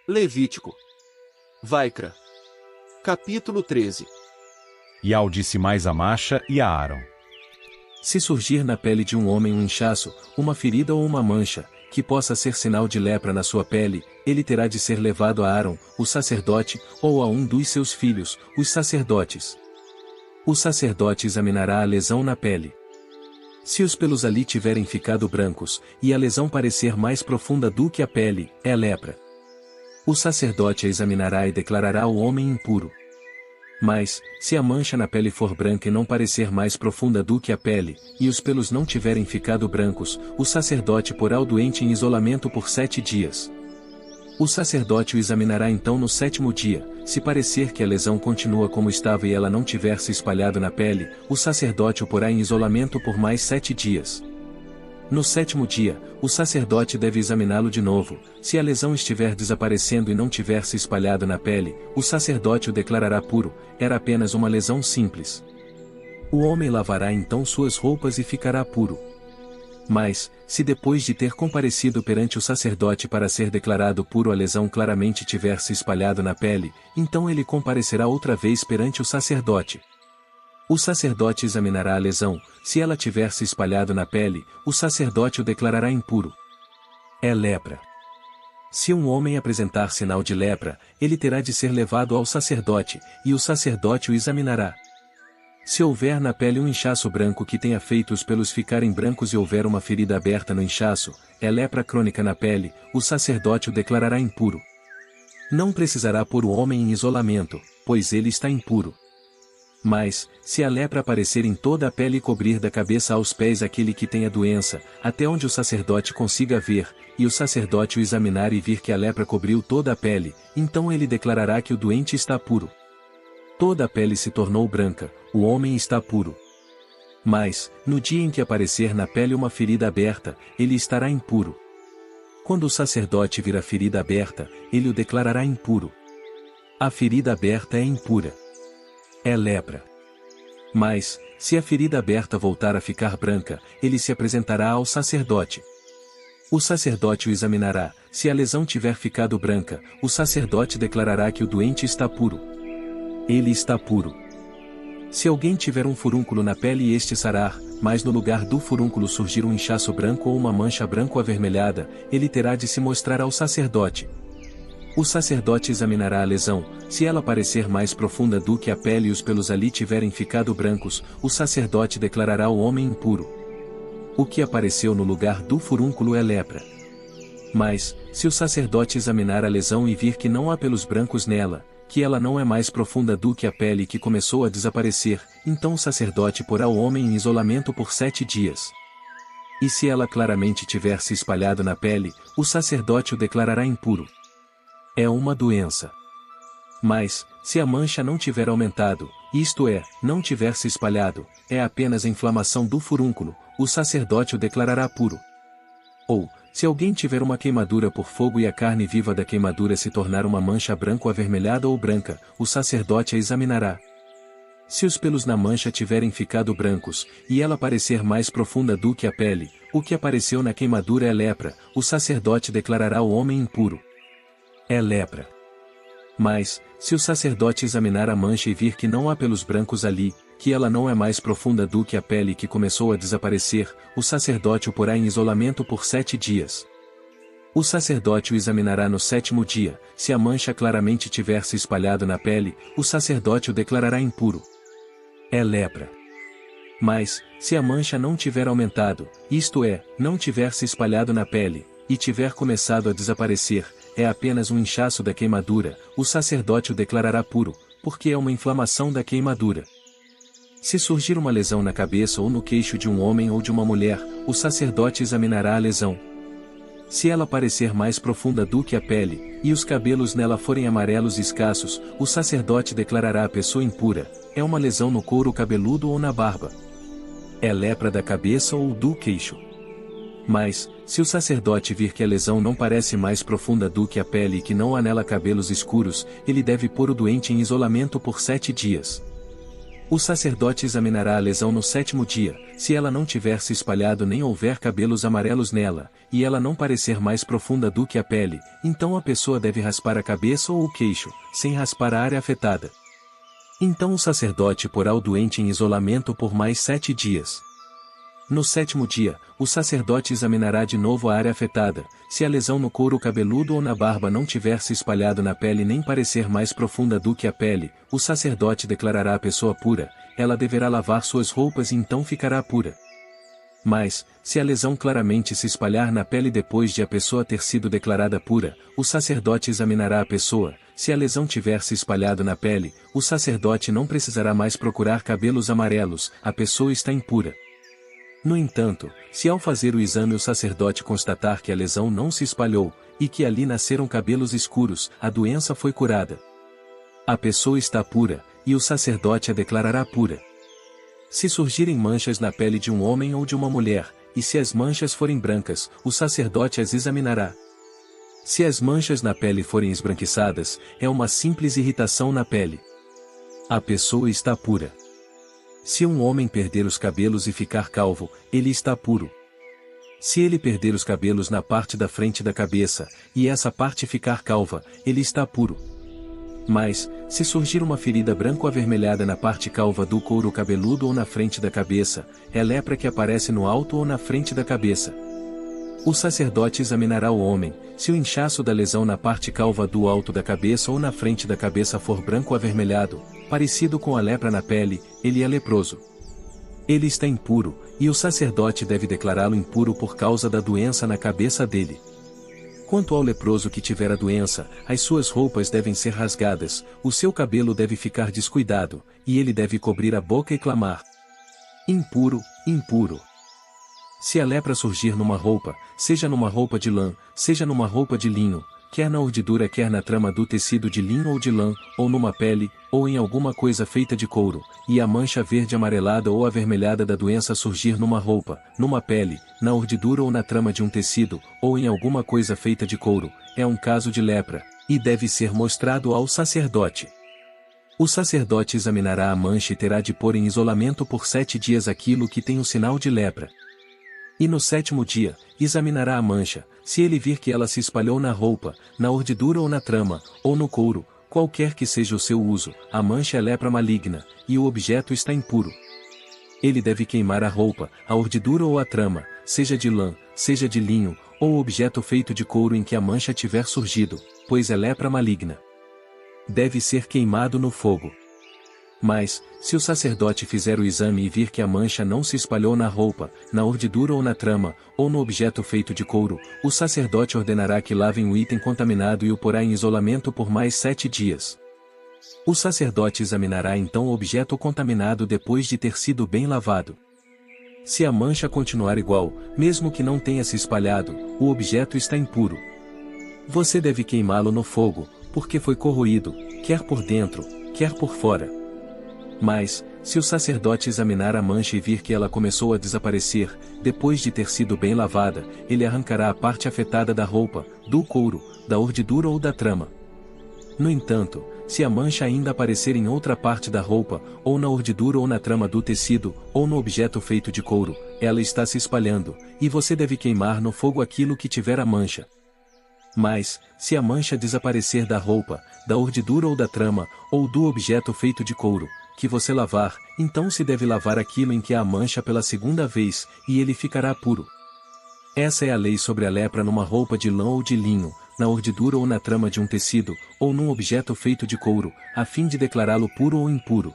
Levítico. Vaikra. Capítulo 13. E Al disse mais a Macha e a Aaron: Se surgir na pele de um homem um inchaço, uma ferida ou uma mancha, que possa ser sinal de lepra na sua pele, ele terá de ser levado a Aaron, o sacerdote, ou a um dos seus filhos, os sacerdotes. O sacerdote examinará a lesão na pele. Se os pelos ali tiverem ficado brancos, e a lesão parecer mais profunda do que a pele, é lepra. O sacerdote a examinará e declarará o homem impuro. Mas, se a mancha na pele for branca e não parecer mais profunda do que a pele, e os pelos não tiverem ficado brancos, o sacerdote porá o doente em isolamento por 7 dias. O sacerdote o examinará então no 7º dia, se parecer que a lesão continua como estava e ela não tiver se espalhado na pele, o sacerdote o porá em isolamento por mais 7 dias. No 7º dia, o sacerdote deve examiná-lo de novo. Se a lesão estiver desaparecendo e não tiver se espalhado na pele, o sacerdote o declarará puro, era apenas uma lesão simples. O homem lavará então suas roupas e ficará puro. Mas, se depois de ter comparecido perante o sacerdote para ser declarado puro a lesão claramente tiver se espalhado na pele, então ele comparecerá outra vez perante o sacerdote. O sacerdote examinará a lesão, se ela tiver se espalhado na pele, o sacerdote o declarará impuro. É lepra. Se um homem apresentar sinal de lepra, ele terá de ser levado ao sacerdote, e o sacerdote o examinará. Se houver na pele um inchaço branco que tenha feito os pelos ficarem brancos e houver uma ferida aberta no inchaço, é lepra crônica na pele, o sacerdote o declarará impuro. Não precisará pôr o homem em isolamento, pois ele está impuro. Mas, se a lepra aparecer em toda a pele e cobrir da cabeça aos pés aquele que tem a doença, até onde o sacerdote consiga ver, e o sacerdote o examinar e vir que a lepra cobriu toda a pele, então ele declarará que o doente está puro. Toda a pele se tornou branca, o homem está puro. Mas, no dia em que aparecer na pele uma ferida aberta, ele estará impuro. Quando o sacerdote vir a ferida aberta, ele o declarará impuro. A ferida aberta é impura. É lepra. Mas, se a ferida aberta voltar a ficar branca, ele se apresentará ao sacerdote. O sacerdote o examinará, se a lesão tiver ficado branca, o sacerdote declarará que o doente está puro. Ele está puro. Se alguém tiver um furúnculo na pele e este sarar, mas no lugar do furúnculo surgir um inchaço branco ou uma mancha branco-avermelhada, ele terá de se mostrar ao sacerdote. O sacerdote examinará a lesão, se ela parecer mais profunda do que a pele e os pelos ali tiverem ficado brancos, o sacerdote declarará o homem impuro. O que apareceu no lugar do furúnculo é lepra. Mas, se o sacerdote examinar a lesão e vir que não há pelos brancos nela, que ela não é mais profunda do que a pele que começou a desaparecer, então o sacerdote porá o homem em isolamento por 7 dias. E se ela claramente tiver se espalhado na pele, o sacerdote o declarará impuro. É uma doença. Mas, se a mancha não tiver aumentado, isto é, não tiver se espalhado, é apenas a inflamação do furúnculo, o sacerdote o declarará puro. Ou, se alguém tiver uma queimadura por fogo e a carne viva da queimadura se tornar uma mancha branco-avermelhada ou branca, o sacerdote a examinará. Se os pelos na mancha tiverem ficado brancos, e ela parecer mais profunda do que a pele, o que apareceu na queimadura é lepra, o sacerdote declarará o homem impuro. É lepra. Mas, se o sacerdote examinar a mancha e vir que não há pelos brancos ali, que ela não é mais profunda do que a pele que começou a desaparecer, o sacerdote o porá em isolamento por 7 dias. O sacerdote o examinará no 7º dia, se a mancha claramente tiver se espalhado na pele, o sacerdote o declarará impuro. É lepra. Mas, se a mancha não tiver aumentado, isto é, não tiver se espalhado na pele, e tiver começado a desaparecer, é apenas um inchaço da queimadura, o sacerdote o declarará puro, porque é uma inflamação da queimadura. Se surgir uma lesão na cabeça ou no queixo de um homem ou de uma mulher, o sacerdote examinará a lesão. Se ela parecer mais profunda do que a pele, e os cabelos nela forem amarelos e escassos, o sacerdote declarará a pessoa impura, é uma lesão no couro cabeludo ou na barba. É lepra da cabeça ou do queixo. Mas, se o sacerdote vir que a lesão não parece mais profunda do que a pele e que não há nela cabelos escuros, ele deve pôr o doente em isolamento por 7 dias. O sacerdote examinará a lesão no 7º dia, se ela não tiver se espalhado nem houver cabelos amarelos nela, e ela não parecer mais profunda do que a pele, então a pessoa deve raspar a cabeça ou o queixo, sem raspar a área afetada. Então o sacerdote porá o doente em isolamento por mais 7 dias. No 7º dia, o sacerdote examinará de novo a área afetada, se a lesão no couro cabeludo ou na barba não tiver se espalhado na pele nem parecer mais profunda do que a pele, o sacerdote declarará a pessoa pura, ela deverá lavar suas roupas e então ficará pura. Mas, se a lesão claramente se espalhar na pele depois de a pessoa ter sido declarada pura, o sacerdote examinará a pessoa, se a lesão tiver se espalhado na pele, o sacerdote não precisará mais procurar cabelos amarelos, a pessoa está impura. No entanto, se ao fazer o exame o sacerdote constatar que a lesão não se espalhou, e que ali nasceram cabelos escuros, a doença foi curada. A pessoa está pura, e o sacerdote a declarará pura. Se surgirem manchas na pele de um homem ou de uma mulher, e se as manchas forem brancas, o sacerdote as examinará. Se as manchas na pele forem esbranquiçadas, é uma simples irritação na pele. A pessoa está pura. Se um homem perder os cabelos e ficar calvo, ele está puro. Se ele perder os cabelos na parte da frente da cabeça, e essa parte ficar calva, ele está puro. Mas, se surgir uma ferida branco-avermelhada na parte calva do couro cabeludo ou na frente da cabeça, é lepra que aparece no alto ou na frente da cabeça. O sacerdote examinará o homem, se o inchaço da lesão na parte calva do alto da cabeça ou na frente da cabeça for branco-avermelhado, parecido com a lepra na pele, ele é leproso. Ele está impuro, e o sacerdote deve declará-lo impuro por causa da doença na cabeça dele. Quanto ao leproso que tiver a doença, as suas roupas devem ser rasgadas, o seu cabelo deve ficar descuidado, e ele deve cobrir a boca e clamar: impuro, impuro. Se a lepra surgir numa roupa, seja numa roupa de lã, seja numa roupa de linho, quer na urdidura quer na trama do tecido de linho ou de lã, ou numa pele, ou em alguma coisa feita de couro, e a mancha verde amarelada ou avermelhada da doença surgir numa roupa, numa pele, na urdidura ou na trama de um tecido, ou em alguma coisa feita de couro, é um caso de lepra, e deve ser mostrado ao sacerdote. O sacerdote examinará a mancha e terá de pôr em isolamento por 7 dias aquilo que tem o sinal de lepra. E no 7º dia, examinará a mancha, se ele vir que ela se espalhou na roupa, na urdidura ou na trama, ou no couro, qualquer que seja o seu uso, a mancha é lepra maligna, e o objeto está impuro. Ele deve queimar a roupa, a urdidura ou a trama, seja de lã, seja de linho, ou objeto feito de couro em que a mancha tiver surgido, pois é lepra maligna. Deve ser queimado no fogo. Mas, se o sacerdote fizer o exame e vir que a mancha não se espalhou na roupa, na urdidura ou na trama, ou no objeto feito de couro, o sacerdote ordenará que lavem o item contaminado e o porá em isolamento por mais 7 dias. O sacerdote examinará então o objeto contaminado depois de ter sido bem lavado. Se a mancha continuar igual, mesmo que não tenha se espalhado, o objeto está impuro. Você deve queimá-lo no fogo, porque foi corroído, quer por dentro, quer por fora. Mas, se o sacerdote examinar a mancha e vir que ela começou a desaparecer, depois de ter sido bem lavada, ele arrancará a parte afetada da roupa, do couro, da urdidura ou da trama. No entanto, se a mancha ainda aparecer em outra parte da roupa, ou na urdidura ou na trama do tecido, ou no objeto feito de couro, ela está se espalhando, e você deve queimar no fogo aquilo que tiver a mancha. Mas, se a mancha desaparecer da roupa, da urdidura ou da trama, ou do objeto feito de couro, que você lavar, então se deve lavar aquilo em que há a mancha pela 2ª vez, e ele ficará puro. Essa é a lei sobre a lepra numa roupa de lã ou de linho, na urdidura ou na trama de um tecido, ou num objeto feito de couro, a fim de declará-lo puro ou impuro.